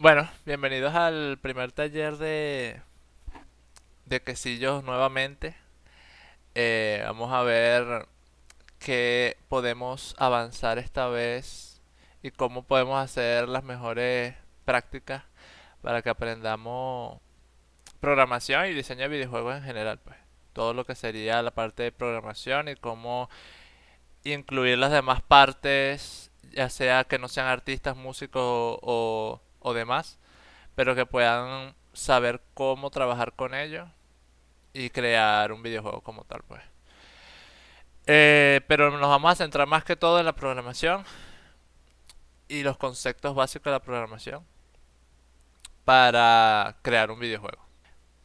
Bueno, bienvenidos al primer taller de quesillos nuevamente. Vamos a ver qué podemos avanzar esta vez y cómo podemos hacer las mejores prácticas para que aprendamos programación y diseño de videojuegos en general, pues. Todo lo que sería la parte de programación y cómo incluir las demás partes, ya sea que no sean artistas, músicos o demás, pero que puedan saber cómo trabajar con ellos y crear un videojuego como tal, pues. Pero nos vamos a centrar más que todo en la programación y los conceptos básicos de la programación para crear un videojuego.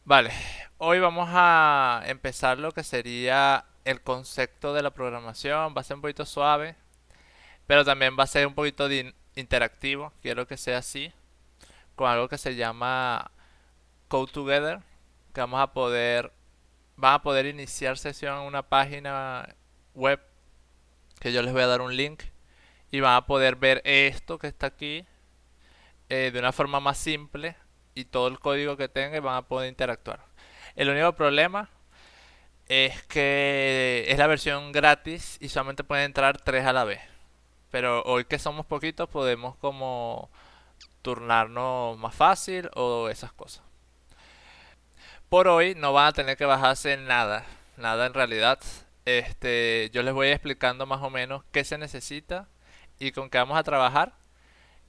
Vale, hoy vamos a empezar lo que sería el concepto de la programación. Va a ser un poquito suave, pero también va a ser un poquito interactivo. Quiero que sea así, con algo que se llama Code Together, que van a poder iniciar sesión en una página web que yo les voy a dar un link y van a poder ver esto que está aquí de una forma más simple y todo el código que tenga y van a poder interactuar. El único problema es que es la versión gratis y solamente pueden entrar 3 a la vez. Pero hoy que somos poquitos podemos como turnarnos más fácil o esas cosas. Por hoy no van a tener que bajarse nada, nada en realidad. Yo les voy explicando más o menos qué se necesita y con qué vamos a trabajar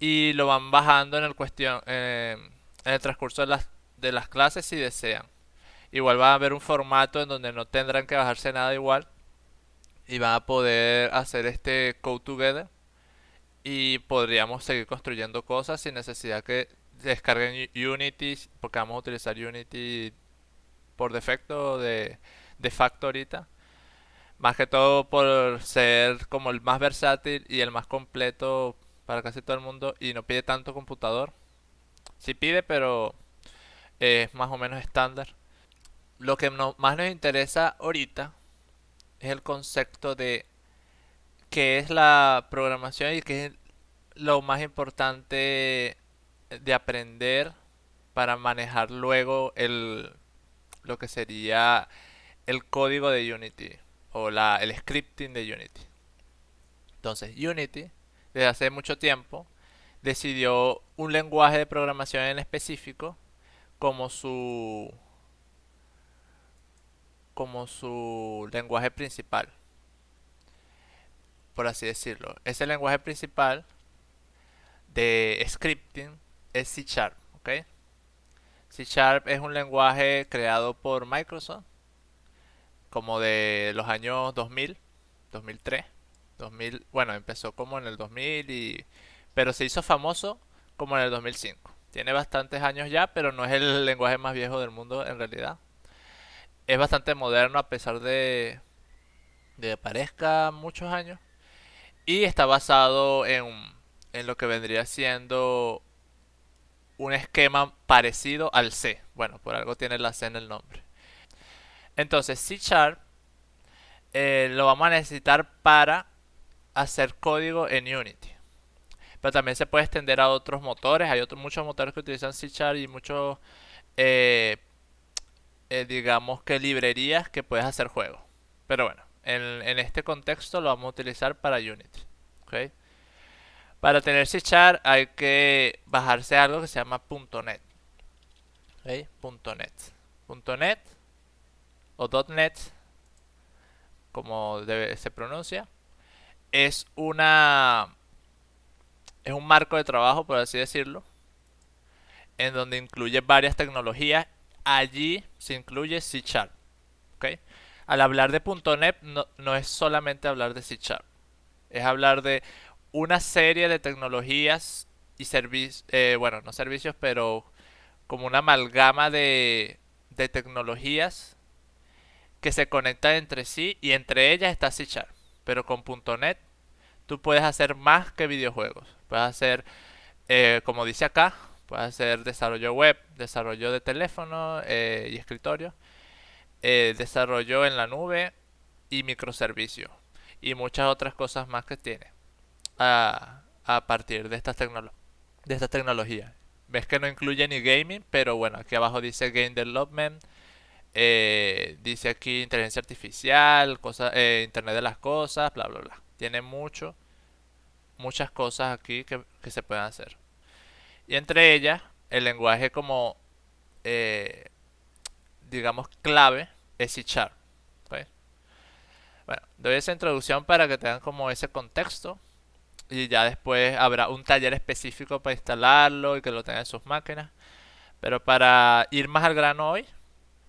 y lo van bajando en el transcurso de las clases si desean. Igual va a haber un formato en donde no tendrán que bajarse nada igual y van a poder hacer este code together y podríamos seguir construyendo cosas sin necesidad que descarguen Unity porque vamos a utilizar Unity por defecto de facto ahorita. Más que todo por ser como el más versátil y el más completo para casi todo el mundo y no pide tanto computador. Sí pide, pero es más o menos estándar. Lo que más nos interesa ahorita es el concepto de qué es la programación y qué es lo más importante de aprender para manejar luego lo que sería el código de Unity o el scripting de Unity. Entonces, Unity, desde hace mucho tiempo, decidió un lenguaje de programación en específico como como su lenguaje principal, por así decirlo. Ese lenguaje principal de scripting es C Sharp, ¿ok? C Sharp es un lenguaje creado por Microsoft como de los años 2000, 2003, 2000, bueno, empezó como en el 2000 pero se hizo famoso como en el 2005. Tiene bastantes años ya, pero no es el lenguaje más viejo del mundo en realidad. Es bastante moderno a pesar de que parezca muchos años. Y está basado en lo que vendría siendo un esquema parecido al C. Bueno, por algo tiene la C en el nombre. Entonces, C Sharp lo vamos a necesitar para hacer código en Unity. Pero también se puede extender a otros motores. Hay muchos motores que utilizan C Sharp y muchos, eh, digamos que librerías que puedes hacer juegos. Pero bueno, en este contexto lo vamos a utilizar para Unity. ¿Ok? Para tener C Sharp hay que bajarse algo que se llama .NET. ¿Ok? .NET. .NET o .NET, como se pronuncia, es es un marco de trabajo, por así decirlo, en donde incluye varias tecnologías. Allí se incluye C Sharp. ¿Ok? Al hablar de .NET no es solamente hablar de C Sharp, es hablar de una serie de tecnologías y servicios, bueno, no servicios, pero como una amalgama de tecnologías que se conectan entre sí y entre ellas está C Sharp. Pero con .NET tú puedes hacer más que videojuegos. Puedes hacer, como dice acá, puedes hacer desarrollo web, desarrollo de teléfono y escritorio, desarrollo en la nube y microservicios y muchas otras cosas más que tiene a partir de estas tecnologías. ves que no incluye ni gaming, pero bueno, aquí abajo dice Game Development, dice aquí inteligencia artificial, Internet de las cosas, bla, bla, bla. Tiene muchas cosas aquí que se pueden hacer. Y entre ellas, el lenguaje como, eh, digamos, clave es C Sharp. ¿Ok? Bueno, doy esa introducción para que tengan como ese contexto y ya después habrá un taller específico para instalarlo y que lo tengan en sus máquinas. Pero para ir más al grano hoy,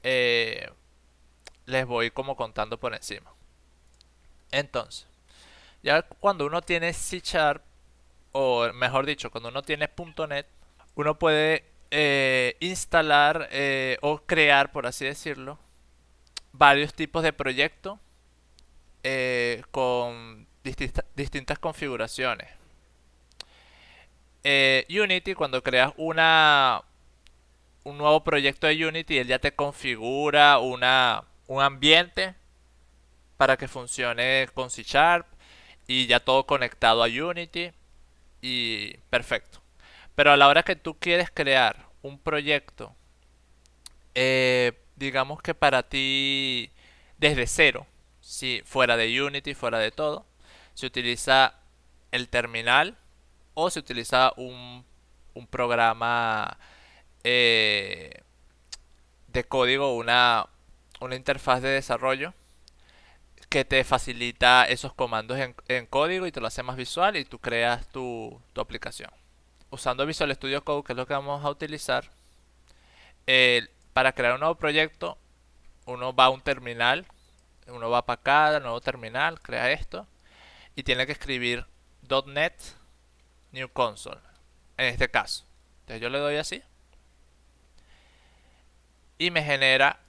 eh, les voy como contando por encima. Entonces, ya cuando uno tiene C Sharp, o mejor dicho, cuando uno tiene .NET, uno puede instalar o crear, por así decirlo, varios tipos de proyectos con distintas configuraciones. Unity, cuando creas un nuevo proyecto de Unity, él ya te configura un ambiente para que funcione con C Sharp y ya todo conectado a Unity y perfecto. Pero a la hora que tú quieres crear un proyecto, digamos que para ti desde cero, si fuera de Unity, fuera de todo, se utiliza el terminal o se utiliza un programa eh, de código, una interfaz de desarrollo que te facilita esos comandos en código y te lo hace más visual y tú creas tu aplicación. Usando Visual Studio Code, que es lo que vamos a utilizar, para crear un nuevo proyecto, uno va a un terminal, uno va para acá, al nuevo terminal, crea esto y tiene que escribir .NET New Console, en este caso. Entonces yo le doy así y me genera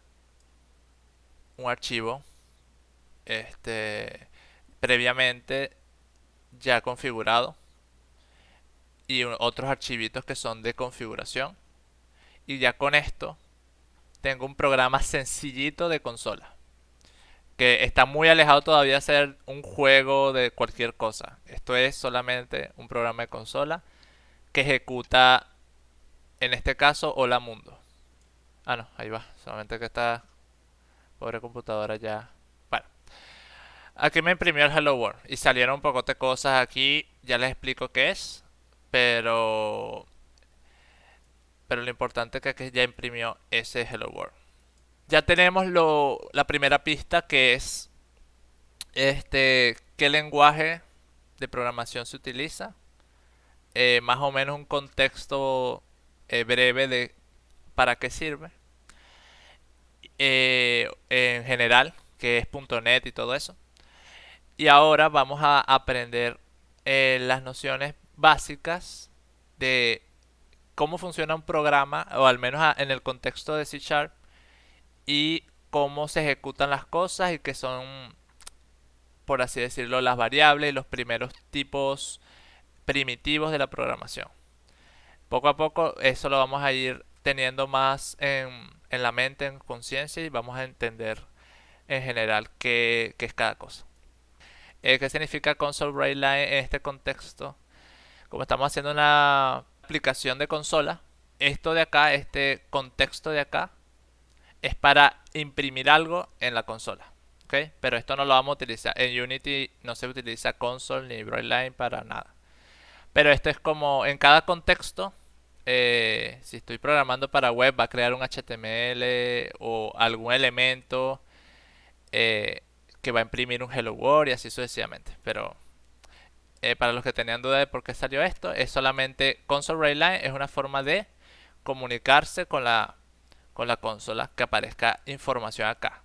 un archivo previamente ya configurado y otros archivitos que son de configuración. Y ya con esto tengo un programa sencillito de consola que está muy alejado todavía de ser un juego de cualquier cosa. Esto es solamente un programa de consola que ejecuta, en este caso, Hola Mundo. Ah, no, ahí va. Solamente que esta pobre computadora ya... Bueno, aquí me imprimió el Hello World y salieron un poco de cosas aquí. Ya les explico qué es, pero pero lo importante es que aquí ya imprimió ese Hello World. Ya tenemos la primera pista que es qué lenguaje de programación se utiliza, más o menos un contexto breve de para qué sirve, en general, que es .NET y todo eso. Y ahora vamos a aprender las nociones básicas de cómo funciona un programa, o al menos en el contexto de C Sharp, y cómo se ejecutan las cosas y qué son, por así decirlo, las variables y los primeros tipos primitivos de la programación. Poco a poco eso lo vamos a ir teniendo más en la mente, en conciencia y vamos a entender en general qué es cada cosa. ¿Qué significa console write line en este contexto? Como estamos haciendo una aplicación de consola, esto de acá, este contexto de acá, es para imprimir algo en la consola. ¿Ok? Pero esto no lo vamos a utilizar. En Unity no se utiliza console ni write para nada. Pero esto es como en cada contexto. Si estoy programando para web, va a crear un HTML o algún elemento eh, que va a imprimir un Hello World y así sucesivamente. Pero para los que tenían duda de por qué salió esto, es solamente console write line, es una forma de comunicarse con la consola, que aparezca información acá.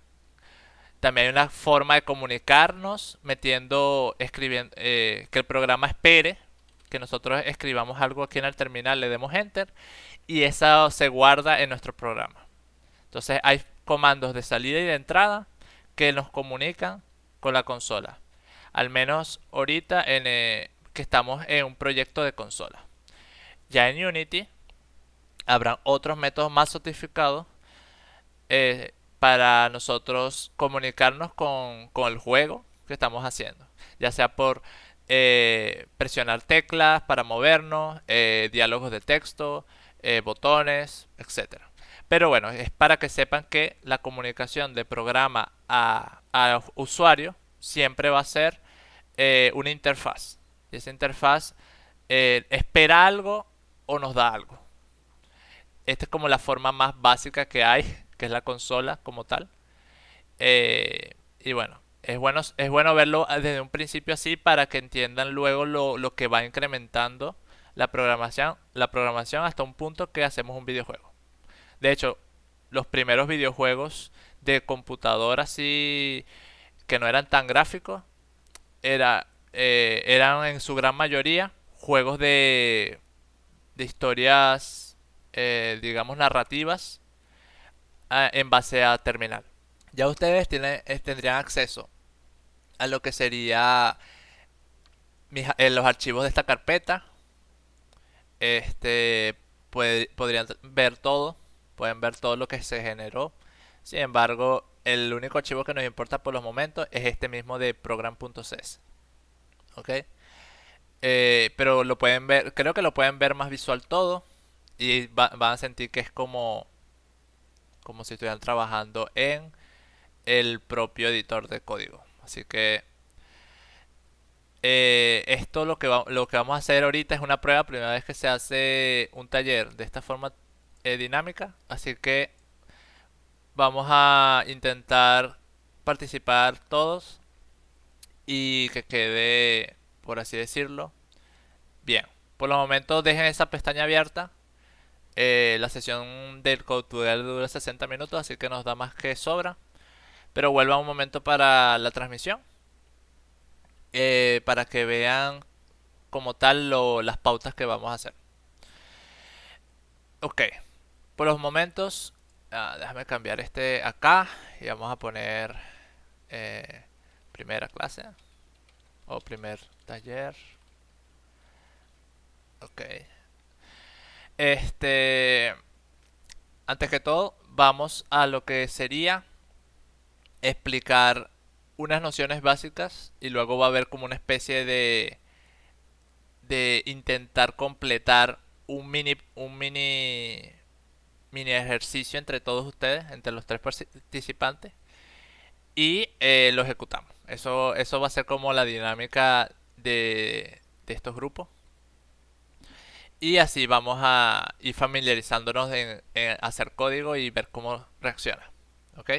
También hay una forma de comunicarnos escribiendo, que el programa espere que nosotros escribamos algo aquí en el terminal, le demos enter y eso se guarda en nuestro programa. Entonces hay comandos de salida y de entrada que nos comunican con la consola. Al menos ahorita que estamos en un proyecto de consola. Ya en Unity habrán otros métodos más sofisticados para nosotros comunicarnos con el juego que estamos haciendo. Ya sea por presionar teclas para movernos, diálogos de texto, botones, etcétera. Pero bueno, es para que sepan que la comunicación de programa a usuario siempre va a ser una interfaz. Y esa interfaz espera algo o nos da algo. Esta es como la forma más básica que hay, que es la consola como tal. Y bueno, es bueno verlo desde un principio así para que entiendan luego lo que va incrementando la programación hasta un punto que hacemos un videojuego. De hecho, los primeros videojuegos de computadora así que no eran tan gráficos eran en su gran mayoría juegos de historias, digamos, narrativas en base a terminal. Ya ustedes tendrían acceso a lo que sería los archivos de esta carpeta. Este, podrían ver todo, pueden ver todo lo que se generó. Sin embargo, el único archivo que nos importa por los momentos es este mismo de program.cs. ¿Ok? Pero lo pueden ver, creo que lo pueden ver más visual todo y van a sentir que es como si estuvieran trabajando en el propio editor de código. Así que esto lo que vamos a hacer ahorita es una prueba, primera vez que se hace un taller de esta forma dinámica. Así que vamos a intentar participar todos y que quede, por así decirlo, bien. Por los momentos dejen esa pestaña abierta. La sesión del Code Tutorial dura 60 minutos, así que nos da más que sobra. Pero vuelva un momento para la transmisión, para que vean como tal las pautas que vamos a hacer. Ok, por los momentos, déjame cambiar este acá y vamos a poner eh, primera clase o primer taller. Ok, este, antes que todo, vamos a lo que sería explicar unas nociones básicas y luego va a haber como una especie de intentar completar un mini ejercicio entre todos ustedes, entre los tres participantes, y lo ejecutamos. Eso va a ser como la dinámica de estos grupos. Y así vamos a ir familiarizándonos en hacer código y ver cómo reacciona. ¿Ok?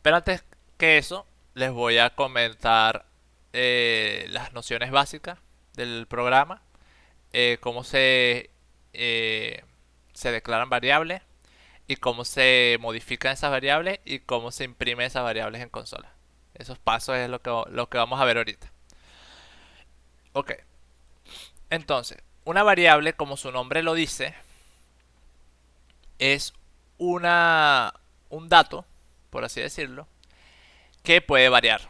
Pero antes que eso, les voy a comentar las nociones básicas del programa, cómo eh, se declaran variables y cómo se modifican esas variables y cómo se imprimen esas variables en consola. Esos pasos es lo que vamos a ver ahorita. Ok, entonces, una variable, como su nombre lo dice, es una, un dato, por así decirlo, que puede variar.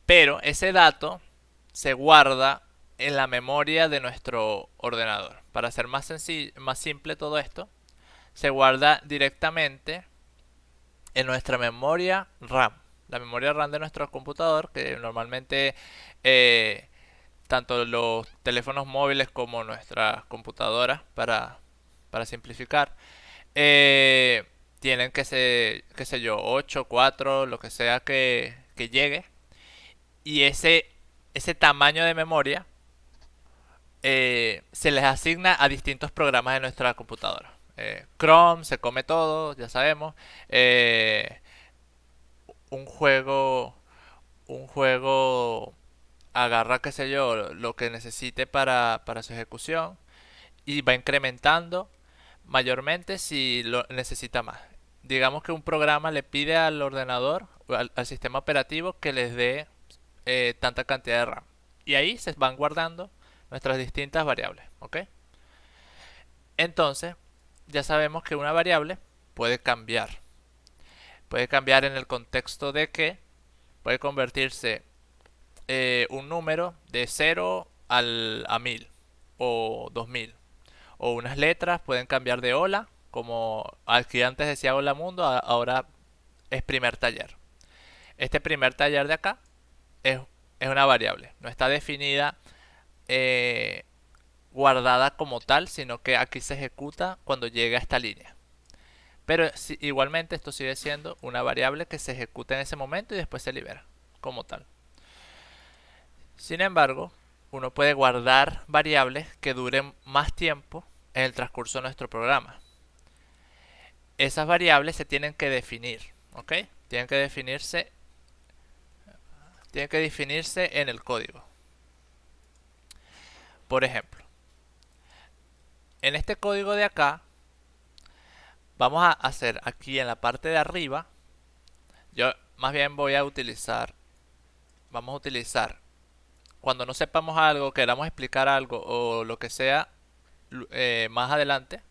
Pero ese dato se guarda en la memoria de nuestro ordenador. Para hacer más simple todo esto, se guarda directamente en nuestra memoria RAM. La memoria RAM de nuestro computador, que normalmente eh, tanto los teléfonos móviles como nuestras computadoras, para simplificar, eh, tienen que ser, qué sé yo, 8 4 lo que sea que llegue. Y ese tamaño de memoria se les asigna a distintos programas de nuestra computadora. Chrome se come todo, ya sabemos. Eh, un juego, un juego agarra, qué sé yo, lo que necesite para su ejecución y va incrementando mayormente si lo necesita más. Digamos que un programa le pide al ordenador, al sistema operativo, que les dé tanta cantidad de RAM. Y ahí se van guardando nuestras distintas variables. ¿Ok? Entonces, ya sabemos que una variable puede cambiar. Puede cambiar en el contexto de que puede convertirse un número de 0 a 1000 o 2000. O unas letras pueden cambiar de hola, como aquí antes decía hola mundo, ahora es primer taller. Este primer taller de acá es, es una variable, no está definida eh, guardada como tal, sino que aquí se ejecuta cuando llega a esta línea. Pero igualmente esto sigue siendo una variable que se ejecuta en ese momento y después se libera como tal. Sin embargo, uno puede guardar variables que duren más tiempo en el transcurso de nuestro programa. Esas variables se tienen que definir, ¿ok? Tienen que definirse, tienen que definirse en el código. Por ejemplo, en este código de acá, vamos a hacer aquí en la parte de arriba, yo más bien vamos a utilizar, cuando no sepamos algo, queramos explicar algo o lo que sea, más adelante,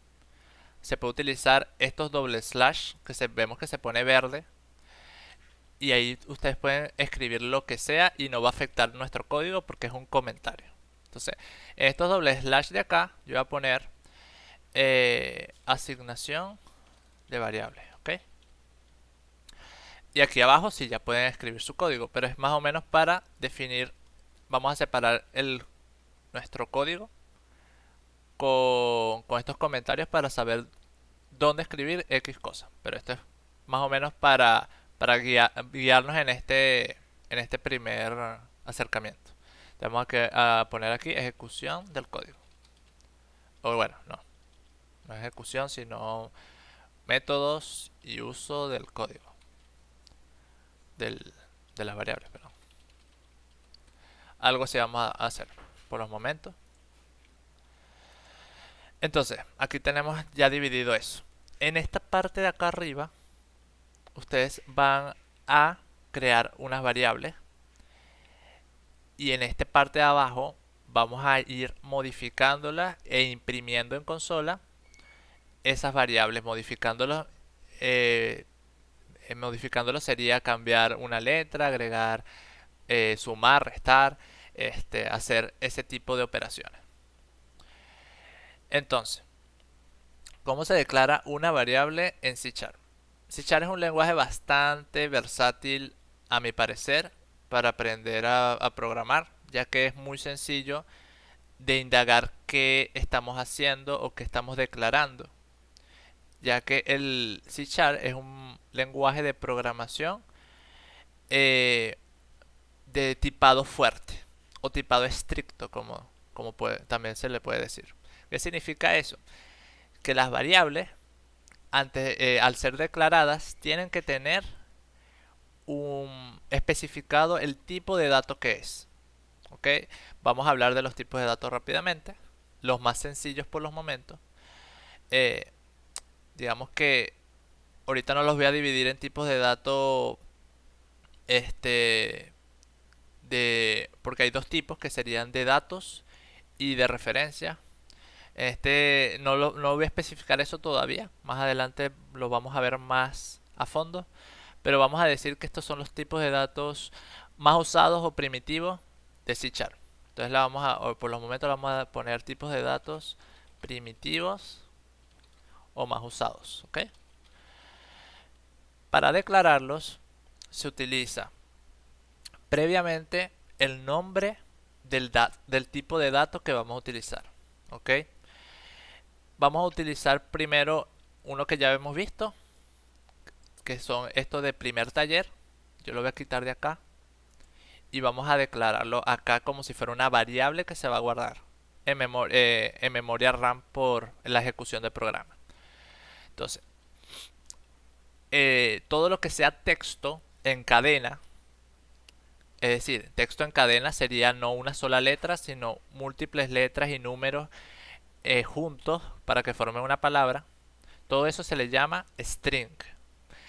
se puede utilizar estos doble slash vemos que se pone verde y ahí ustedes pueden escribir lo que sea y no va a afectar nuestro código porque es un comentario. Entonces, en estos doble slash de acá, yo voy a poner asignación de variables, ¿ok? Y aquí abajo sí ya pueden escribir su código, pero es más o menos para definir, vamos a separar nuestro código con estos comentarios para saber dónde escribir X cosa. Pero esto es más o menos para guiarnos en este primer acercamiento. Tenemos a poner aquí ejecución del código. O bueno, no ejecución, sino métodos y uso del código. De las variables, perdón. Algo así vamos a hacer por los momentos. Entonces, aquí tenemos ya dividido eso. En esta parte de acá arriba, ustedes van a crear unas variables. Y en esta parte de abajo vamos a ir modificándolas e imprimiendo en consola esas variables. Modificándolo sería cambiar una letra, agregar, sumar, restar, hacer ese tipo de operaciones. Entonces, ¿cómo se declara una variable en C#? C# es un lenguaje bastante versátil, a mi parecer, para aprender a programar, ya que es muy sencillo de indagar qué estamos haciendo o qué estamos declarando, ya que el C# es un lenguaje de programación eh, de tipado fuerte o tipado estricto, como también se le puede decir. ¿Qué significa eso? Que las variables, al ser declaradas, tienen que tener un especificado el tipo de dato que es. ¿Ok? Vamos a hablar de los tipos de datos rápidamente, los más sencillos por los momentos. Eh, digamos que ahorita no los voy a dividir en tipos de datos, este, porque hay dos tipos que serían de datos y de referencia. No voy a especificar eso todavía, más adelante lo vamos a ver más a fondo, pero vamos a decir que estos son los tipos de datos más usados o primitivos de C#. Entonces por los momentos vamos a poner tipos de datos primitivos o más usados, ¿ok? Para declararlos se utiliza previamente el nombre del tipo de dato que vamos a utilizar, ¿ok? Vamos a utilizar primero uno que ya hemos visto, que son estos de primer taller. Yo lo voy a quitar de acá y vamos a declararlo acá como si fuera una variable que se va a guardar en memoria RAM por la ejecución del programa. Entonces, todo lo que sea texto en cadena, es decir, texto en cadena sería no una sola letra, sino múltiples letras y números juntos para que formen una palabra. Todo eso se le llama string.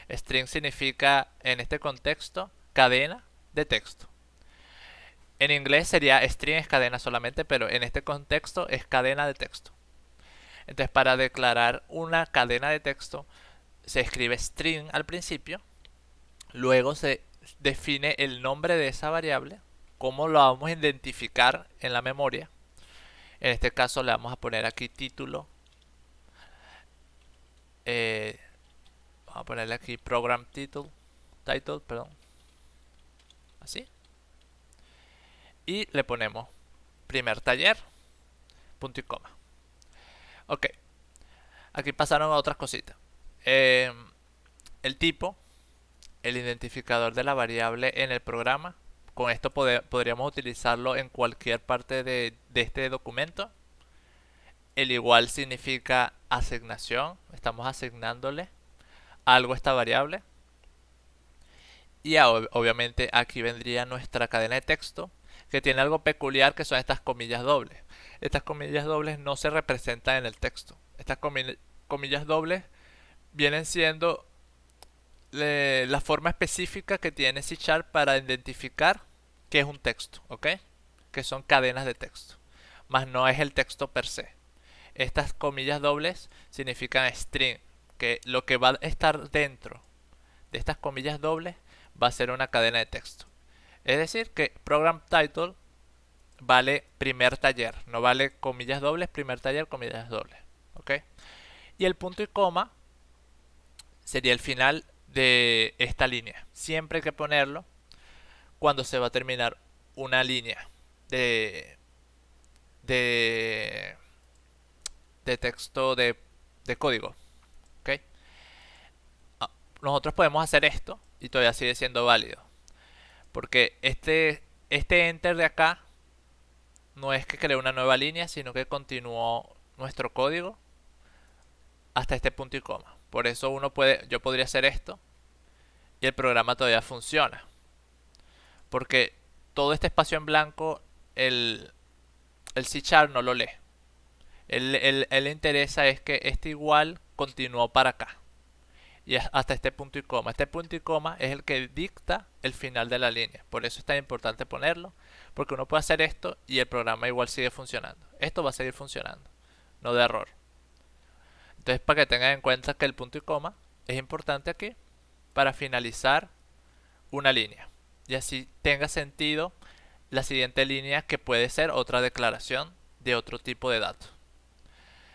String significa, en este contexto, cadena de texto. En inglés sería string es cadena solamente, pero en este contexto es cadena de texto. Entonces, para declarar una cadena de texto, se escribe string al principio, luego se define el nombre de esa variable, cómo lo vamos a identificar en la memoria. En este caso le vamos a poner aquí título. Vamos a ponerle aquí program title, perdón. Así. Y le ponemos primer taller, punto y coma. Ok, aquí pasaron a otras cositas. Eh, el tipo, el identificador de la variable en el programa. Con esto podríamos utilizarlo en cualquier parte de este documento. El igual significa asignación. Estamos asignándole algo a esta variable. Y obviamente aquí vendría nuestra cadena de texto, que tiene algo peculiar, que son estas comillas dobles. Estas comillas dobles no se representan en el texto. Estas comillas dobles vienen siendo la forma específica que tiene C# para identificar qué es un texto, ¿ok? Que son cadenas de texto, más no es el texto per se. Estas comillas dobles significan string, que lo que va a estar dentro de estas comillas dobles va a ser una cadena de texto. Es decir, que program title vale primer taller, no vale comillas dobles, primer taller, comillas dobles, ¿ok? Y el punto y coma sería el final de esta línea. Siempre hay que ponerlo cuando se va a terminar una línea de, de, de texto de código. ¿Ok? Nosotros podemos hacer esto y todavía sigue siendo válido. Porque este enter de acá no es que creó una nueva línea, sino que continuó nuestro código hasta este punto y coma. Por eso yo podría hacer esto y el programa todavía funciona. Porque todo este espacio en blanco el C# no lo lee. Él le interesa es que este igual continuó para acá. Y hasta este punto y coma. Este punto y coma es el que dicta el final de la línea. Por eso es tan importante ponerlo. Porque uno puede hacer esto y el programa igual sigue funcionando. Esto va a seguir funcionando. No de error. Entonces, para que tengan en cuenta que el punto y coma es importante aquí para finalizar una línea. Y así tenga sentido la siguiente línea, que puede ser otra declaración de otro tipo de datos.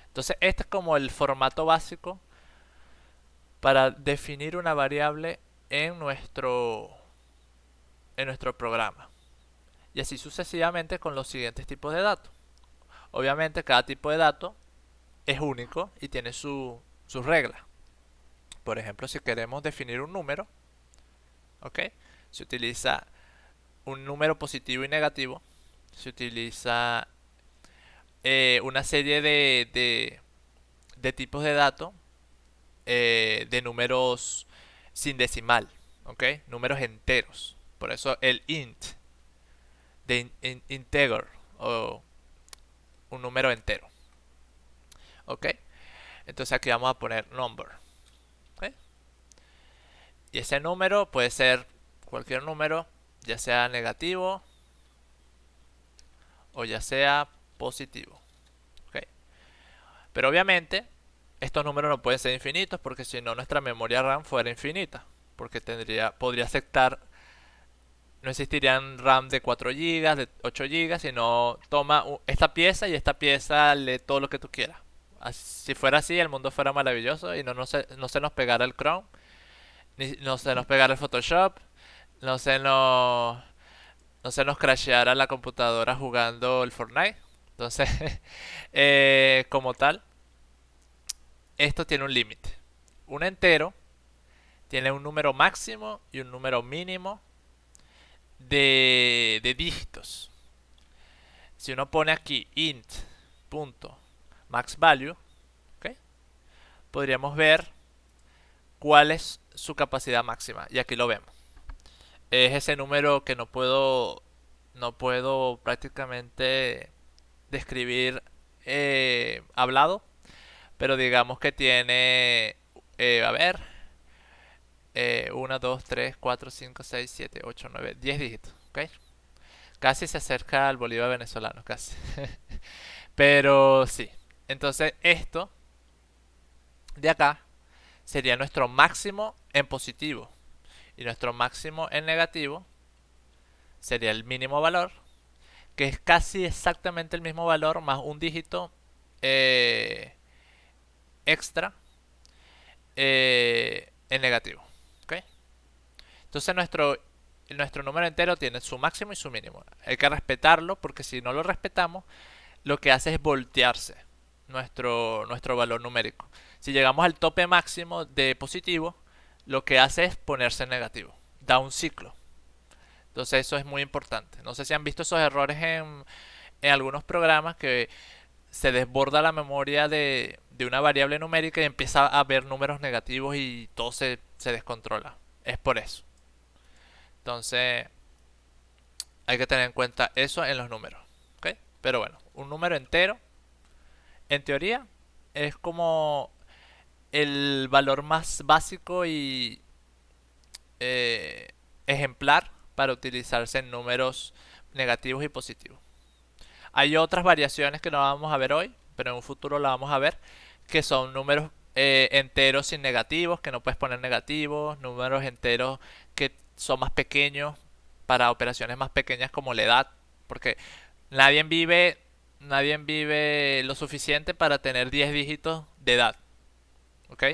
Entonces este es como el formato básico para definir una variable en nuestro programa. Y así sucesivamente con los siguientes tipos de datos. Obviamente cada tipo de dato es único y tiene sus reglas. Por ejemplo, si queremos definir un número, ¿ok? Se utiliza un número positivo y negativo. Se utiliza una serie de tipos de datos, de números sin decimal, ¿ok? Números enteros. Por eso el int, de integer, o un número entero, ¿ok? Entonces aquí vamos a poner number, ¿ok? Y ese número puede ser cualquier número, ya sea negativo o ya sea positivo, ¿ok? Pero obviamente estos números no pueden ser infinitos, porque si no nuestra memoria RAM fuera infinita, porque podría aceptar, no existirían RAM de 4 GB, de 8 GB, sino toma esta pieza y esta pieza lee todo lo que tú quieras. Si fuera así, el mundo fuera maravilloso y no se nos pegara el Chrome, no se nos pegara el Photoshop, no se nos, no se nos crasheara la computadora jugando el Fortnite. Entonces, como tal, esto tiene un límite. Un entero tiene un número máximo y un número mínimo de dígitos. Si uno pone aquí int punto max value, ¿okay? Podríamos ver cuál es su capacidad máxima. Y aquí lo vemos. Es ese número que no puedo prácticamente describir hablado. Pero digamos que tiene, a ver, 1, 2, 3, 4, 5, 6, 7, 8, 9, 10 dígitos. ¿Ok? Casi se acerca al bolívar venezolano, casi. Pero sí. Entonces esto de acá sería nuestro máximo en positivo. Y nuestro máximo en negativo sería el mínimo valor, que es casi exactamente el mismo valor más un dígito extra en negativo. ¿Ok? Entonces nuestro número entero tiene su máximo y su mínimo. Hay que respetarlo, porque si no lo respetamos, lo que hace es voltearse nuestro valor numérico. Si llegamos al tope máximo de positivo, lo que hace es ponerse negativo. Da un ciclo. Entonces eso es muy importante. No sé si han visto esos errores en algunos programas que se desborda la memoria de una variable numérica y empieza a ver números negativos y todo se descontrola. Es por eso. Entonces hay que tener en cuenta eso en los números. ¿Ok? Pero bueno, un número entero, en teoría, es como el valor más básico y eh, ejemplar para utilizarse en números negativos y positivos. Hay otras variaciones que no vamos a ver hoy, pero en un futuro la vamos a ver, que son números enteros sin negativos, que no puedes poner negativos, números enteros que son más pequeños para operaciones más pequeñas como la edad, porque nadie vive, nadie vive lo suficiente para tener 10 dígitos de edad, ¿ok?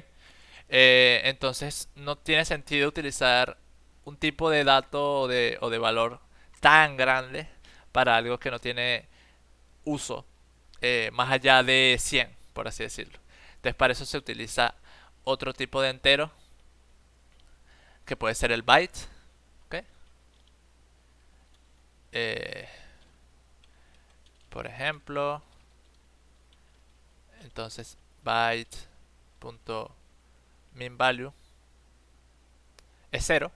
Entonces no tiene sentido utilizar un tipo de dato o de valor tan grande para algo que no tiene uso más allá de 100, por así decirlo. Entonces para eso se utiliza otro tipo de entero, que puede ser el byte. ¿Ok? Eh, por ejemplo, entonces byte.minValue es cero,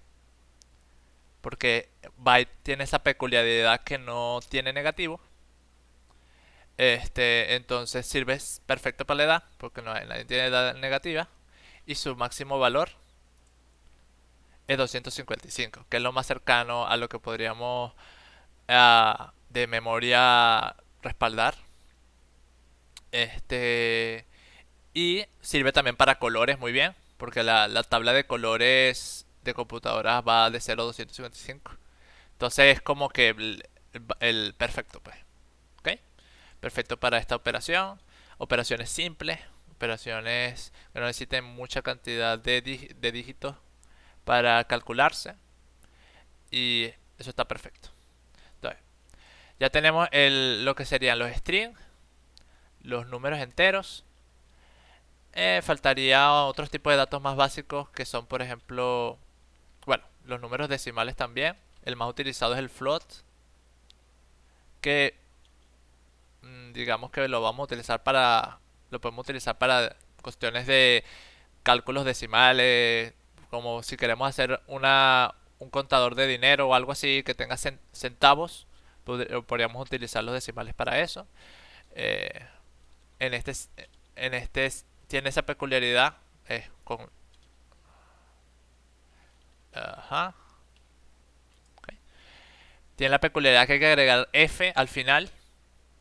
porque byte tiene esa peculiaridad que no tiene negativo. Entonces sirve perfecto para la edad, porque nadie tiene edad negativa. Y su máximo valor es 255, que es lo más cercano a lo que podríamos de memoria respaldar. Este, y sirve también para colores muy bien, porque la tabla de colores de computadoras va de 0 a 255. Entonces es como que el perfecto, pues. ¿Ok? Perfecto para esta operación. Operaciones simples, operaciones que no necesiten mucha cantidad de dígitos para calcularse. Y eso está perfecto. Entonces, ya tenemos lo que serían los strings, los números enteros. Faltaría otros tipos de datos más básicos que son, por ejemplo, bueno, los números decimales también. El más utilizado es el float, que digamos que lo podemos utilizar para cuestiones de cálculos decimales, como si queremos hacer un contador de dinero o algo así que tenga centavos, podríamos utilizar los decimales para eso. Eh, en este, tiene esa peculiaridad. Ajá, ok. Tiene la peculiaridad que hay que agregar F al final,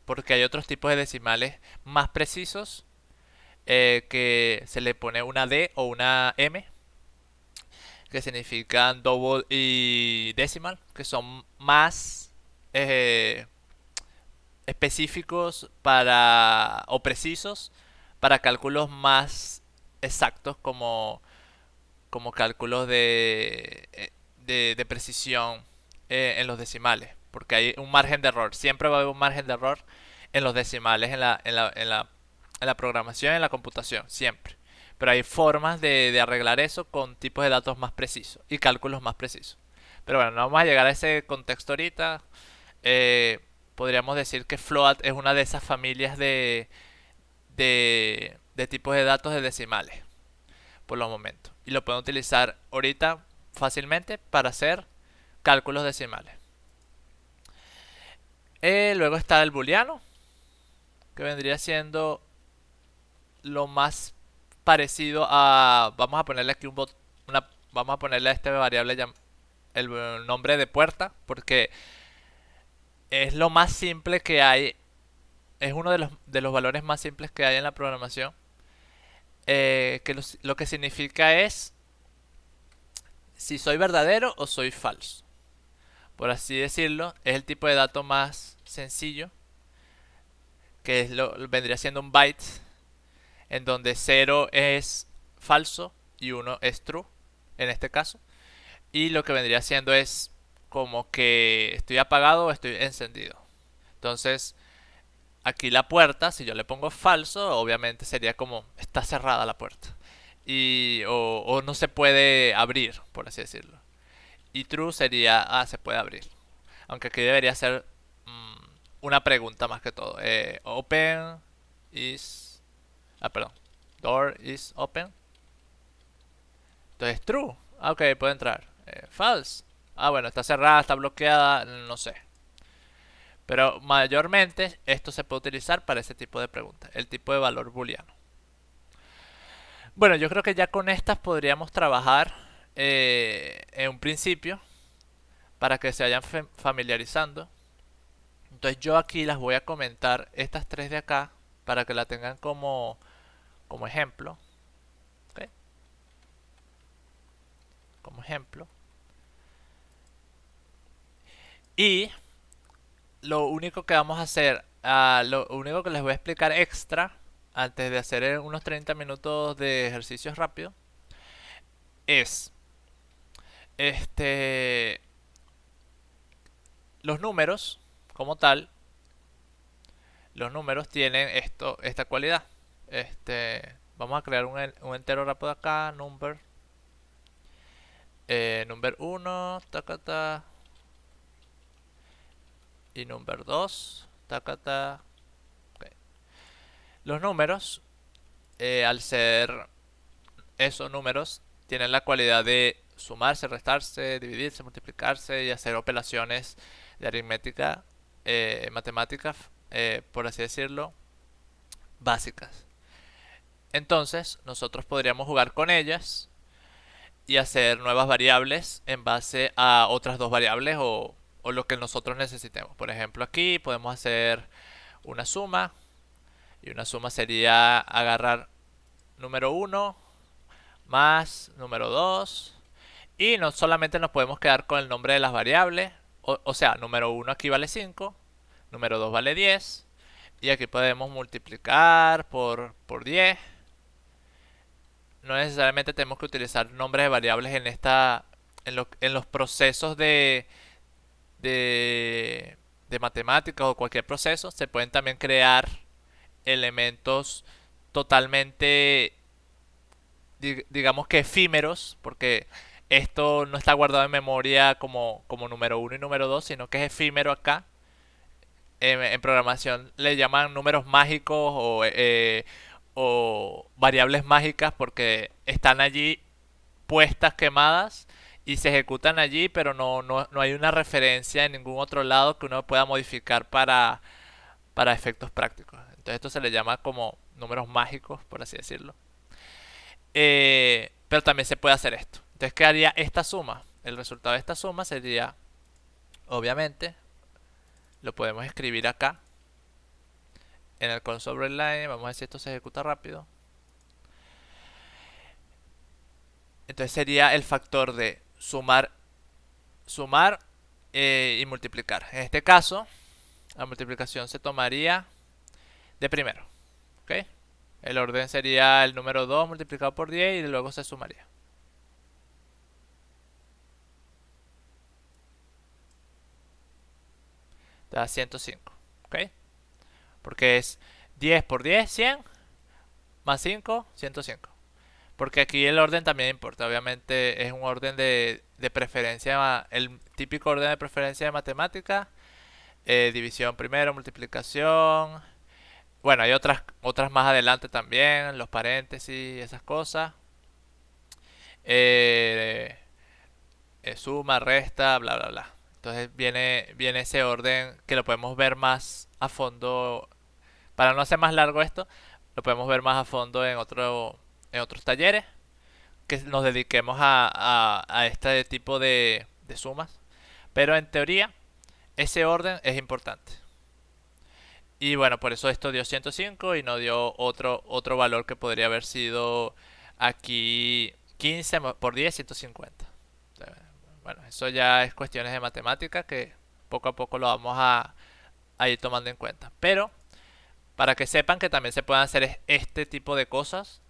porque hay otros tipos de decimales más precisos que se le pone una D o una M, que significan double y decimal, que son más eh, específicos o precisos para cálculos más exactos como cálculos de precisión en los decimales. Porque hay un margen de error. Siempre va a haber un margen de error en los decimales, en la programación, en la computación. Siempre. Pero hay formas de arreglar eso con tipos de datos más precisos y cálculos más precisos. Pero bueno, no vamos a llegar a ese contexto ahorita. Eh, Podríamos decir que float es una de esas familias de tipos de datos de decimales por los momentos. Y lo pueden utilizar ahorita fácilmente para hacer cálculos decimales. Luego está el booleano, que vendría siendo lo más parecido a... Vamos a ponerle aquí vamos a ponerle a esta variable el nombre de puerta, porque es lo más simple que hay. Es uno de los valores más simples que hay en la programación. Que lo que significa es si soy verdadero o soy falso. Por así decirlo, es el tipo de dato más sencillo, que vendría siendo un byte, en donde 0 es falso y 1 es true, en este caso. Y lo que vendría siendo es como que estoy apagado o estoy encendido. Entonces, aquí la puerta, si yo le pongo falso, obviamente sería como está cerrada la puerta. O no se puede abrir, por así decirlo. Y true sería, se puede abrir. Aunque aquí debería ser mm, una pregunta más que todo. Open is... perdón. Door is open. Entonces true. Ok, puede entrar. False. Bueno, está cerrada, está bloqueada, no sé. Pero mayormente esto se puede utilizar para ese tipo de preguntas, el tipo de valor booleano. Bueno, yo creo que ya con estas podríamos trabajar en un principio para que se vayan familiarizando. Entonces yo aquí las voy a comentar, estas tres de acá, para que la tengan como ejemplo. ¿Ok? Como ejemplo. Y lo único que vamos a hacer, lo único que les voy a explicar extra, antes de hacer unos 30 minutos de ejercicios rápidos, es este los números como tal. Los números tienen esta cualidad. Vamos a crear un entero rápido acá, number 1, tacata, y number 2, tacata. Okay. Los números, al ser esos números, tienen la cualidad de sumarse, restarse, dividirse, multiplicarse y hacer operaciones de aritmética, matemáticas, por así decirlo, básicas. Entonces, nosotros podríamos jugar con ellas y hacer nuevas variables en base a otras dos variables o lo que nosotros necesitemos. Por ejemplo, aquí podemos hacer una suma y una suma sería agarrar número 1 más número 2 y no solamente nos podemos quedar con el nombre de las variables, o sea, número 1 aquí vale 5, número 2 vale 10 y aquí podemos multiplicar por 10. No necesariamente tenemos que utilizar nombres de variables en los procesos de, de matemáticas o cualquier proceso. Se pueden también crear elementos totalmente, digamos que efímeros, porque esto no está guardado en memoria como número 1 y número 2 sino que es efímero acá. En programación le llaman números mágicos o variables mágicas porque están allí puestas, quemadas y se ejecutan allí, pero no hay una referencia en ningún otro lado que uno pueda modificar para efectos prácticos. Entonces esto se le llama como números mágicos, por así decirlo. Pero también se puede hacer esto. Entonces, ¿qué haría esta suma? El resultado de esta suma sería, obviamente, lo podemos escribir acá en el console line. Vamos a ver si esto se ejecuta rápido. Entonces sería el factor de sumar y multiplicar. En este caso, la multiplicación se tomaría de primero. ¿Ok? El orden sería el número 2 multiplicado por 10 y luego se sumaría. Da 105. ¿Ok? Porque es 10 por 10, 100. Más 5, 105. Porque aquí el orden también importa. Obviamente es un orden de preferencia, el típico orden de preferencia de matemática. División primero, multiplicación. Bueno, hay otras más adelante también, los paréntesis, esas cosas. Eh, Suma, resta, bla, bla, bla. Entonces viene ese orden que lo podemos ver más a fondo. Para no hacer más largo esto, lo podemos ver más a fondo en otros talleres que nos dediquemos a este tipo de sumas. Pero en teoría, ese orden es importante. Y bueno, por eso esto dio 105 y no dio otro valor que podría haber sido aquí 15 por 10, 150. Bueno, eso ya es cuestiones de matemática que poco a poco lo vamos a ir tomando en cuenta. Pero para que sepan que también se pueden hacer este tipo de cosas,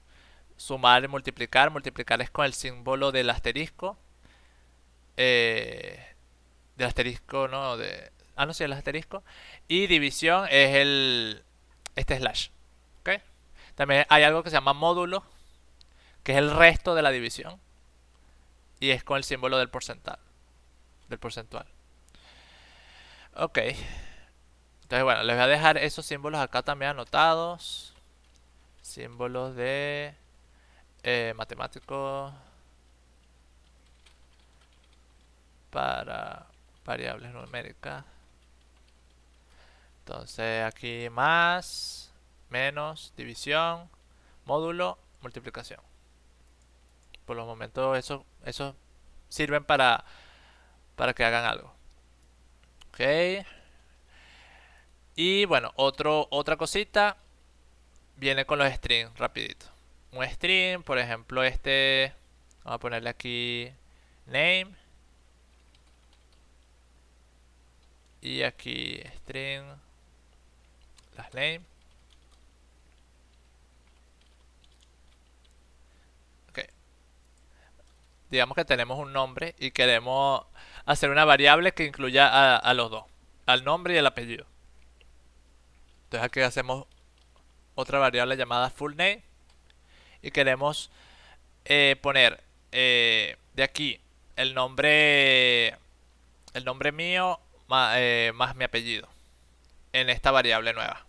sumar y multiplicar. Multiplicar es con el símbolo del asterisco. Del asterisco, ¿no? Ah, no, sí, el asterisco. Y división es este slash. ¿Ok? También hay algo que se llama módulo, que es el resto de la división. Y es con el símbolo del porcentual. Del porcentual. Ok. Entonces, bueno, les voy a dejar esos símbolos acá también anotados. Símbolos de matemáticos para variables numéricas. Entonces aquí más, menos, división, módulo, multiplicación. Por los momentos esos sirven para que hagan algo. Ok. Y bueno, otra cosita viene con los strings rapidito. Un string, por ejemplo, vamos a ponerle aquí name. Y aquí string, las name. Ok. Digamos que tenemos un nombre y queremos hacer una variable que incluya a los dos, al nombre y el apellido. Entonces aquí hacemos otra variable llamada full name y queremos poner de aquí el nombre el nombre mío más mi apellido en esta variable nueva.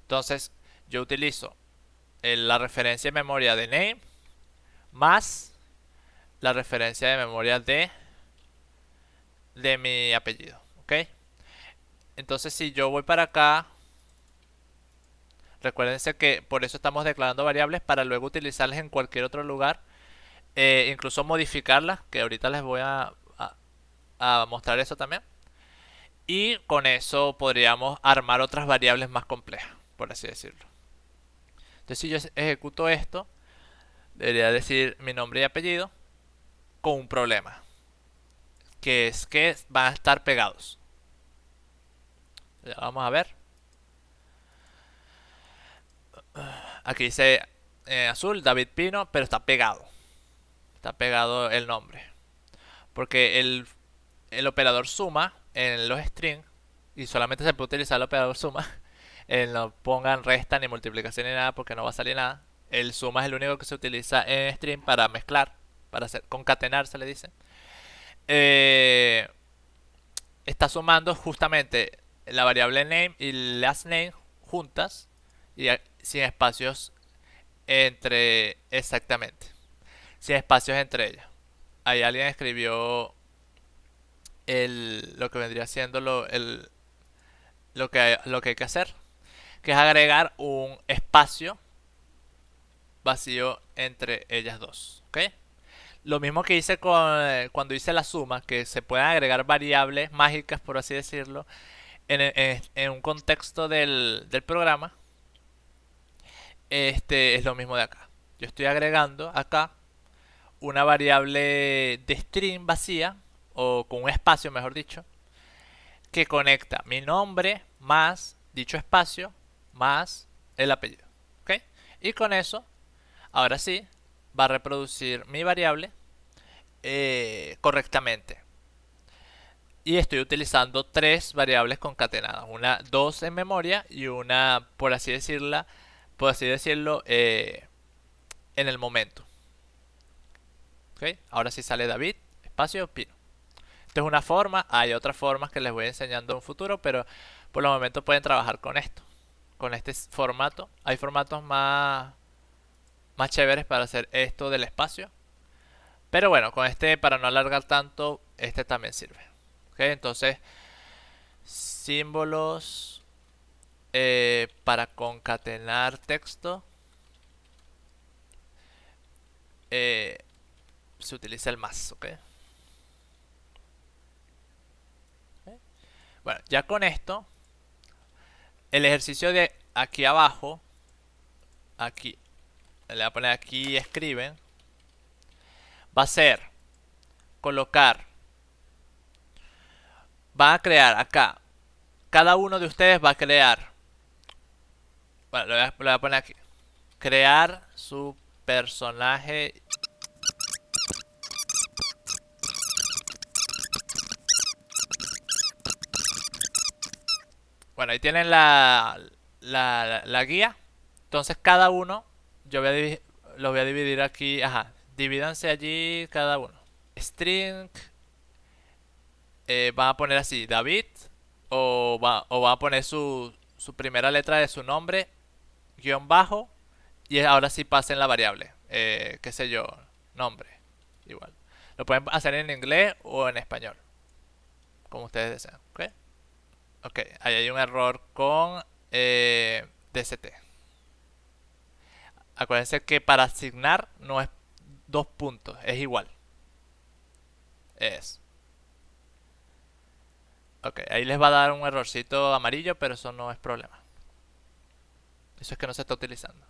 Entonces yo utilizo la referencia de memoria de name más la referencia de memoria de mi apellido. ¿Ok? Entonces si yo voy para acá, recuérdense que por eso estamos declarando variables para luego utilizarlas en cualquier otro lugar, incluso modificarlas, que ahorita les voy a mostrar eso también. Y con eso podríamos armar otras variables más complejas, por así decirlo. Entonces si yo ejecuto esto, debería decir mi nombre y apellido con un problema, que es que van a estar pegados. Ya vamos a ver. Aquí dice azul, David Pino, pero está pegado. Está pegado el nombre. Porque el operador suma en los strings, y solamente se puede utilizar el operador suma, no pongan resta ni multiplicación ni nada porque no va a salir nada. El suma es el único que se utiliza en string para mezclar, para hacer, concatenar se le dice. Eh, Está sumando justamente la variable name y last name juntas y sin espacios exactamente, sin espacios entre ellas. Ahí alguien escribió lo que vendría siendo lo que hay que hacer, que es agregar un espacio vacío entre ellas dos. ¿Ok? Lo mismo que hice cuando hice la suma, que se pueden agregar variables mágicas, por así decirlo, en un contexto del programa. Este es lo mismo de acá. Yo estoy agregando acá una variable de string vacía, o con un espacio, mejor dicho, que conecta mi nombre más dicho espacio más el apellido. ¿Ok? Y con eso, ahora sí, va a reproducir mi variable correctamente. Y estoy utilizando tres variables concatenadas. Dos en memoria y una, por así decirlo, en el momento. ¿Ok? Ahora sí sale David, espacio, Pino. Esto es una forma, hay otras formas que les voy enseñando en un futuro, pero por el momento pueden trabajar con esto, con este formato. Hay formatos más chéveres para hacer esto del espacio. Pero bueno, con este, para no alargar tanto, este también sirve. ¿Ok? Entonces, símbolos para concatenar texto. eh, Se utiliza el más. ¿Ok? Bueno, ya con esto, el ejercicio de aquí abajo, aquí, le voy a poner aquí escriben, va a ser colocar, van a crear acá, cada uno de ustedes va a crear, bueno, lo voy a poner aquí, crear su personaje Bueno, ahí tienen la guía. Entonces cada uno, yo voy a lo voy a dividir aquí. Ajá, divídanse allí cada uno. String, van a poner así, David, o va a poner su primera letra de su nombre, guión bajo, y ahora sí pasen la variable, qué sé yo, nombre, igual. Lo pueden hacer en inglés o en español, como ustedes desean, ¿ok? Ok, ahí hay un error con DST. Acuérdense que para asignar no es dos puntos, es igual. Es. Ok, ahí les va a dar un errorcito amarillo, pero eso no es problema. Eso es que no se está utilizando.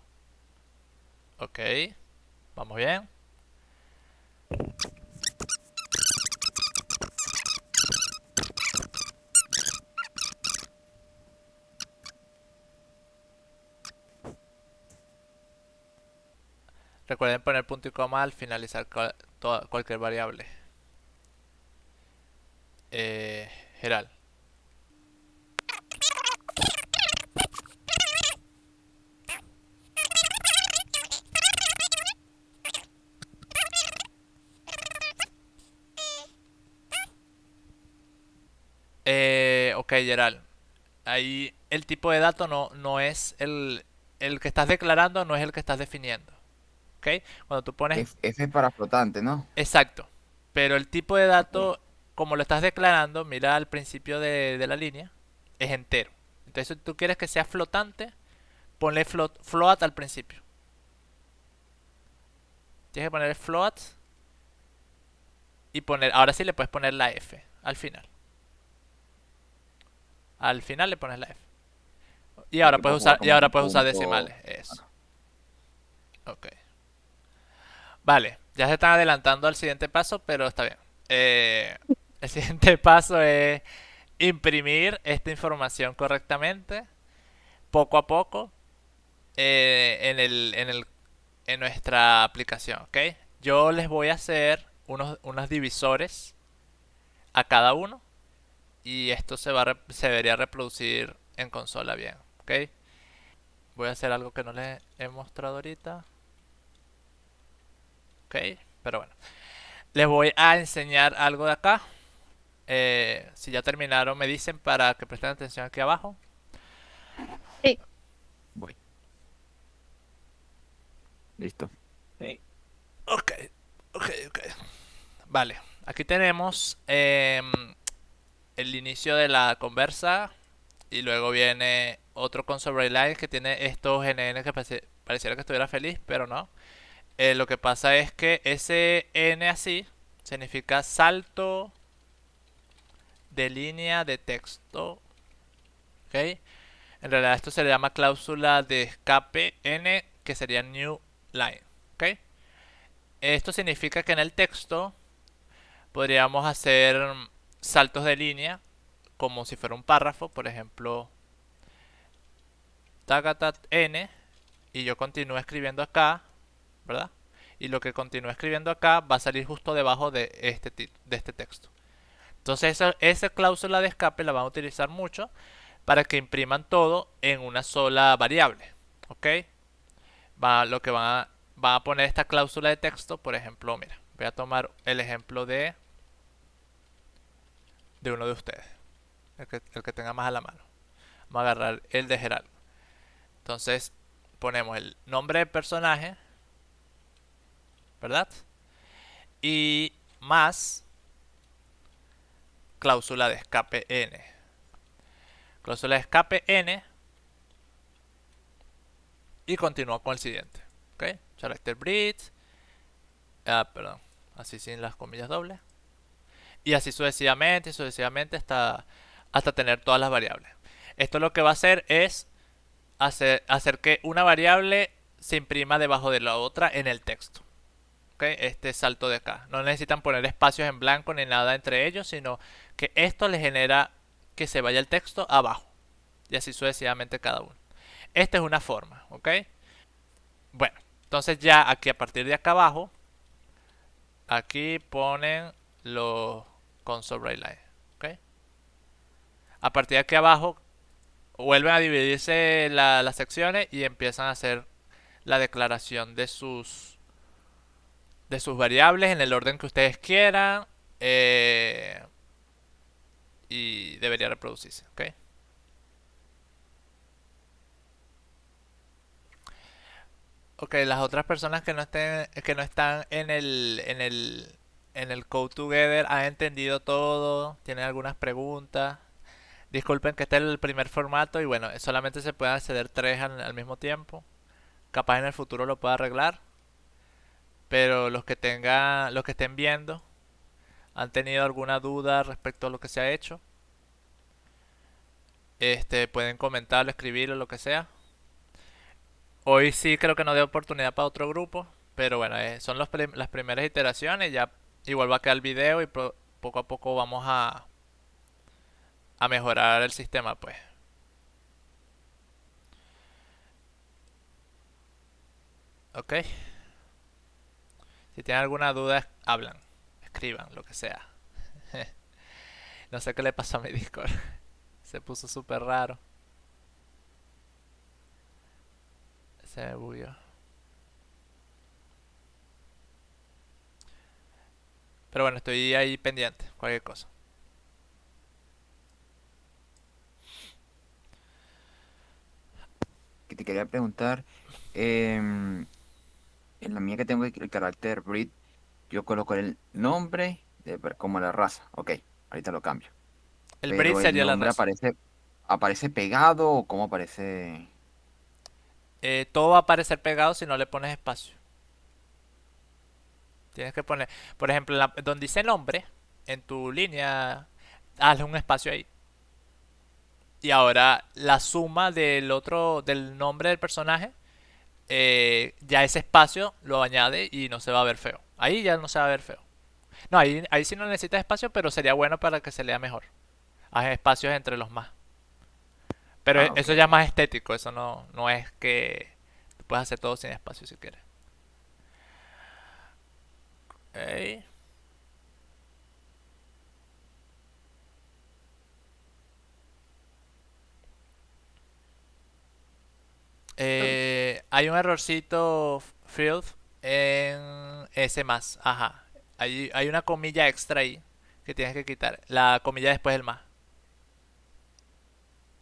Ok, vamos bien. Recuerden poner punto y coma al finalizar cualquier variable. Geral. Ok, Geral. Ahí el tipo de dato no es el que estás declarando, no es el que estás definiendo. ¿Ok? Cuando tú pones F es para flotante, ¿no? exacto. Pero el tipo de Ok. dato, como lo estás declarando, mira al principio de la línea, es entero. Entonces, si tú quieres que sea flotante, ponle float al principio. Tienes que poner float y poner, ahora sí le puedes poner la F al final. Al final le pones la F. Y que puedo jugar Y como ahora con puedes usar punto. decimales. Eso. Ok. Vale, ya se están adelantando al siguiente paso, pero está bien. El siguiente paso es imprimir esta información correctamente, poco a poco, en nuestra aplicación, ¿ok? Yo les voy a hacer unos divisores a cada uno y esto se debería reproducir en consola bien, ¿ok? Voy a hacer algo que no les he mostrado ahorita, ¿ok? Pero bueno, les voy a enseñar algo de acá. Si ya terminaron, me dicen para que presten atención aquí abajo. Sí. Voy. Listo. Sí. Ok, ok. Vale, aquí tenemos el inicio de la conversa y luego viene otro console line que tiene estos NN que pareciera que estuviera feliz, pero no. Lo que pasa es que ese N así significa salto de línea de texto, ¿ok? En realidad esto se le llama cláusula de escape N, que sería new line, ¿ok? Esto significa que en el texto podríamos hacer saltos de línea como si fuera un párrafo, por ejemplo, tagatat n y yo continúo escribiendo acá, ¿verdad? Y lo que continúo escribiendo acá va a salir justo debajo de este texto. Entonces esa cláusula de escape la van a utilizar mucho para que impriman todo en una sola variable, ¿ok? Lo que van a poner esta cláusula de texto, por ejemplo, mira, voy a tomar el ejemplo de uno de ustedes, el que tenga más a la mano. Vamos a agarrar el de Geraldo. Entonces ponemos el nombre del personaje, ¿verdad? Y más cláusula de escape n. Cláusula de escape n y continúa con el siguiente. ¿Ok? Character breach. Perdón. Así sin las comillas dobles. Y sucesivamente hasta tener todas las variables. Esto lo que va a hacer es hacer que una variable se imprima debajo de la otra en el texto. ¿Okay? Este salto de acá. No necesitan poner espacios en blanco ni nada entre ellos, sino que esto le genera que se vaya el texto abajo. Y así sucesivamente cada uno. Esta es una forma, ¿ok? Bueno, entonces ya aquí a partir de acá abajo, aquí ponen los console line, ¿ok? A partir de aquí abajo, vuelven a dividirse las secciones y empiezan a hacer la declaración de sus variables en el orden que ustedes quieran. eh, y debería reproducirse, ¿ok? Ok, las otras personas que no están en el Code Together han entendido todo, tienen algunas preguntas. Disculpen que este es el primer formato y bueno, solamente se pueden acceder tres al mismo tiempo. Capaz en el futuro lo pueda arreglar, pero los que estén viendo, han tenido alguna duda respecto a lo que se ha hecho, pueden comentarlo, escribirlo, lo que sea. Hoy sí creo que no dio oportunidad para otro grupo, pero bueno, son las primeras iteraciones, ya igual va a quedar el video y poco a poco vamos a mejorar el sistema, pues. Ok, si tienen alguna duda, hablan, escriban, lo que sea. No sé qué le pasó a mi Discord, se puso súper raro, se me bugueó. Pero bueno, estoy ahí pendiente, cualquier cosa. Que te quería preguntar, em, en la mía que tengo el carácter breed, yo coloco el nombre como la raza. Ok, ahorita lo cambio. El breed Pero el sería la nombre raza. aparece pegado o cómo aparece. Todo va a aparecer pegado si no le pones espacio. Tienes que poner, por ejemplo, donde dice nombre, en tu línea, hazle un espacio ahí. Y ahora la suma del nombre del personaje, ya ese espacio lo añade y no se va a ver feo. Ahí ya no se va a ver feo. No, ahí sí no necesitas espacio, pero sería bueno para que se lea mejor. Haz espacios entre los más. Pero Ah, ok. eso ya es más estético, eso no es que tú puedes hacer todo sin espacio si quieres. Ok. Hay un errorcito field en S+, ajá. Hay una comilla extra ahí que tienes que quitar. La comilla después del más.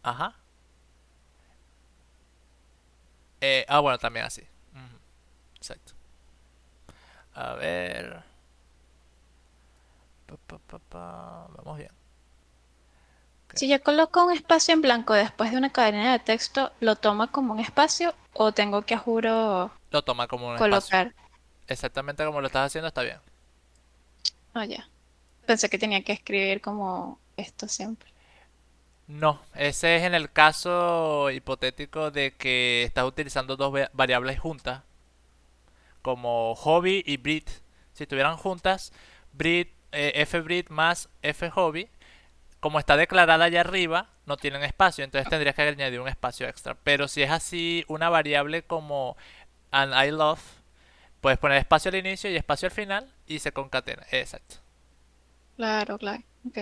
Ajá. Bueno, también así. Ujú, exacto. A ver. Vamos bien. Ok. Si yo coloco un espacio en blanco después de una cadena de texto, ¿lo toma como un espacio o tengo que, a juro, Lo toma como un espacio. colocar? Exactamente como lo estás haciendo está bien. Oh, ya. Pensé que tenía que escribir como esto siempre. No, ese es en el caso hipotético de que estás utilizando dos variables juntas, como hobby y breed. Si estuvieran juntas, breed, fbreed más fhobby, como está declarada allá arriba, no tienen espacio, entonces tendrías que añadir un espacio extra. Pero si es así una variable como an I love, puedes poner espacio al inicio y espacio al final y se concatena. Exacto. Claro, claro. Ok.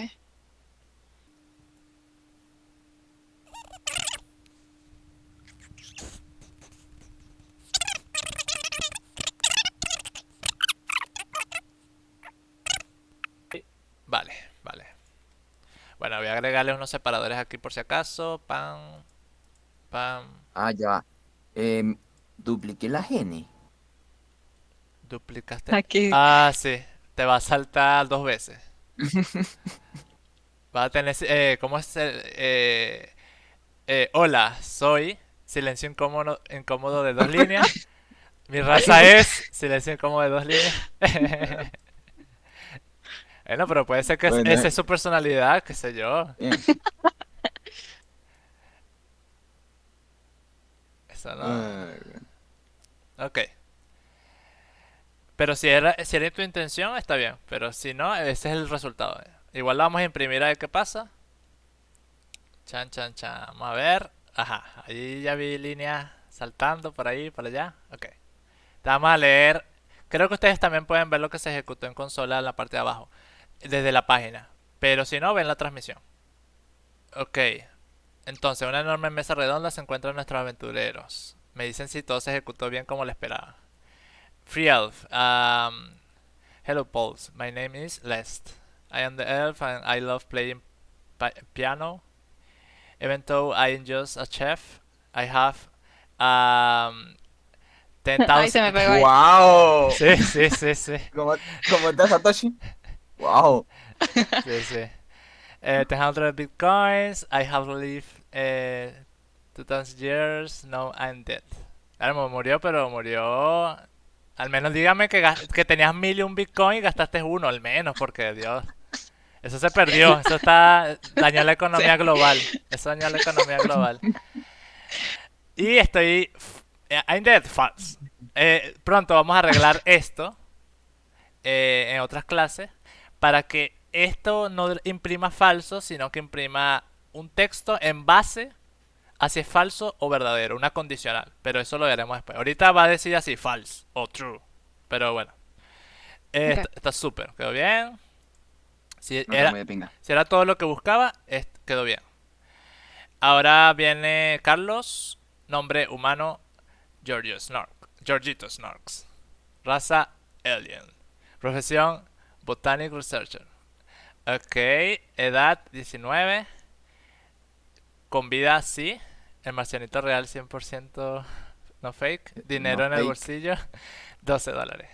Vale, vale. Bueno, voy a agregarle unos separadores aquí por si acaso. Pam, pam. Ah, ya va. Dupliqué la N. Duplicaste. Aquí. Ah, sí. Te va a saltar dos veces. Va a tener. ¿Cómo es hola, soy. Silencio incómodo, incómodo de dos líneas. Mi raza es. Silencio incómodo de dos líneas. Bueno, pero puede ser que Bueno, esa es su personalidad, qué sé yo. bien. Eso no. Ah, Ok. Pero si era tu intención, está bien. Pero si no, ese es el resultado. Igual lo vamos a imprimir a ver qué pasa. Chan, chan, chan. Vamos a ver. Ajá. Ahí ya vi líneas saltando por ahí, por allá. Ok. Te vamos a leer. Creo que ustedes también pueden ver lo que se ejecutó en consola en la parte de abajo. Desde la página. Pero si no, ven la transmisión. Ok. Entonces, una enorme mesa redonda se encuentran nuestros aventureros. Me dicen si todo se ejecutó bien como lo esperaba. Free Elf. Hello, Pauls. My name is Lest. I am the elf and I love playing piano. Even though I am just a chef, I have um, Ay, se 10,000. me pegó ahí. ¡Wow! Sí, sí, sí, sí. ¿Cómo estás, Satoshi? ¡Wow! Sí, sí. 10,000 bitcoins. I have lived 2,000 years. No, I'm dead. Claro, murió, pero murió. Al menos dígame que tenías 1.001 bitcoin y gastaste uno, al menos, porque Dios. Eso se perdió. Eso está. Dañó la economía global. Eso dañó la economía global. Y estoy. I'm dead, false. Pronto vamos a arreglar esto en otras clases para que esto no imprima falso, sino que imprima un texto en base a si es falso o verdadero, una condicional. Pero eso lo veremos después. Ahorita va a decir así, false o true. Pero bueno, Ok. está súper, quedó bien. Si No está era, muy de pinga. si era todo lo que buscaba, quedó bien. Ahora viene Carlos, nombre humano, Georgito Snorks. Raza, alien. Profesión, Botanic Researcher. Ok, edad 19. Con vida, sí. El marcianito real 100% no fake. No Dinero en el fake. bolsillo, $12.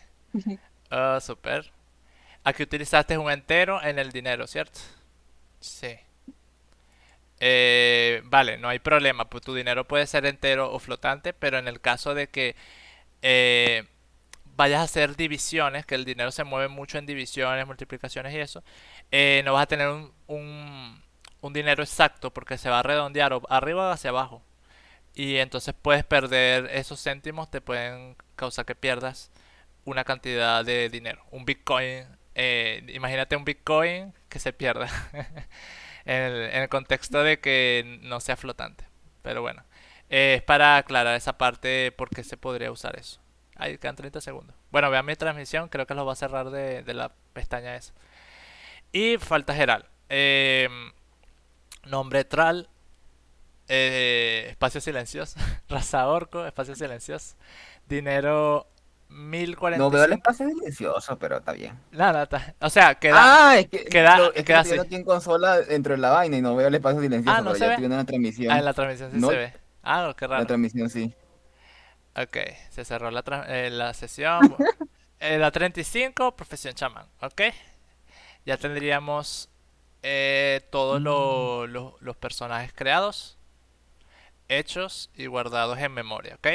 Ah, super. Aquí utilizaste un entero en el dinero, ¿cierto? Sí. Vale, no hay problema. Pues tu dinero puede ser entero o flotante, pero en el caso de que eh, vayas a hacer divisiones, que el dinero se mueve mucho en divisiones, multiplicaciones y eso, no vas a tener un dinero exacto porque se va a redondear o arriba o hacia abajo. Y entonces puedes perder esos céntimos, te pueden causar que pierdas una cantidad de dinero. Un Bitcoin, imagínate un Bitcoin que se pierda en el contexto de que no sea flotante. Pero bueno, es para aclarar esa parte porque se podría usar eso. Ahí quedan 30 segundos. Bueno, vean mi transmisión, creo que los va a cerrar de la pestaña esa. Y falta Geral. Nombre Tral, espacio silencioso. Raza Orco, espacio silencioso. Dinero No veo el 1045. espacio silencioso, pero está bien. Nada, o sea, Ah, es que, queda, es que lo queda estoy así. viendo aquí en consola dentro de la vaina y no veo el espacio Ah, silencioso, ¿no pero se ya ve? estoy viendo en la Ah, en transmisión. la transmisión sí No, se en ve. Ah, no, qué la raro. transmisión sí. Ok, se cerró la sesión. La 35, profesión chamán. Ok, ya tendríamos todos Mm. los personajes creados, hechos y guardados en memoria. Ok,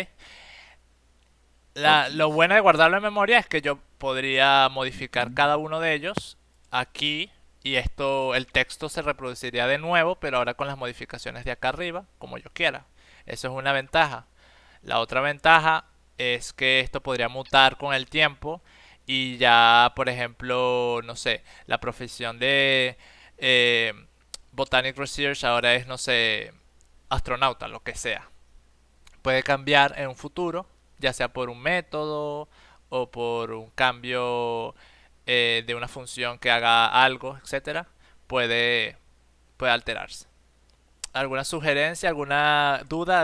Ok. lo bueno de guardarlo en memoria es que yo podría modificar cada uno de ellos aquí y el texto se reproduciría de nuevo, pero ahora con las modificaciones de acá arriba, como yo quiera. Eso es una ventaja. La otra ventaja es que esto podría mutar con el tiempo y ya, por ejemplo, no sé, la profesión de eh, Botanic Research ahora es, no sé, astronauta, lo que sea. Puede cambiar en un futuro, ya sea por un método o por un cambio de una función que haga algo, etcétera. Puede, puede alterarse. ¿Alguna sugerencia, alguna duda,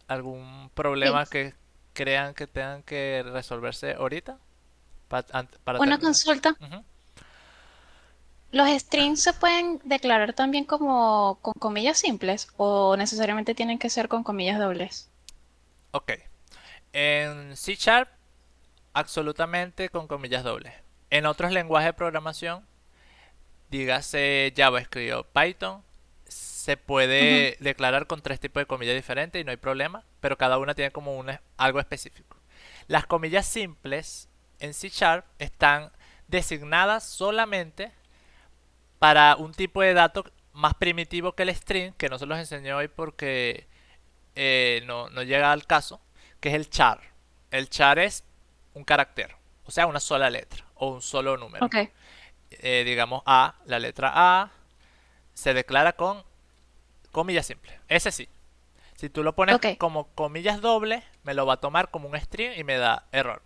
algún Sí. problema que crean que tengan que resolverse ahorita para Una terminar? consulta. Ujú. ¿Los strings se pueden declarar también como con comillas simples o necesariamente tienen que ser con comillas dobles? Ok. En C Sharp, absolutamente con comillas dobles. En otros lenguajes de programación, dígase JavaScript o Python, se Ujú. puede declarar con tres tipos de comillas diferentes y no hay problema, pero cada una tiene como algo específico. Las comillas simples en C Sharp están designadas solamente para un tipo de dato más primitivo que el string, que no se los enseñé hoy porque no llega al caso, que es el char. El char es un carácter, o sea, una sola letra o un solo número. Ok, Digamos A, la letra A se declara con comillas simples. Ese sí. Si tú lo pones ok. como comillas dobles, me lo va a tomar como un string y me da error.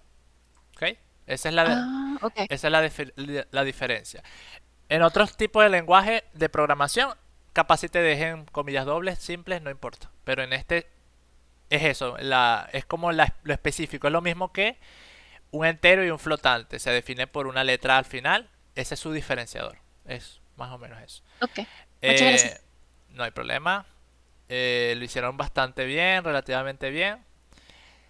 ¿Ok? Esa es Ah, ok. esa es la diferencia. En otros tipos de lenguaje de programación capaz si te dejen comillas dobles, simples, no importa. Pero en este es eso, es como lo específico. Es lo mismo que un entero y un flotante. Se define por una letra al final. Ese es su diferenciador. Es más o menos eso. Ok, muchas Eh, gracias. no hay problema. Lo hicieron bastante bien, relativamente bien.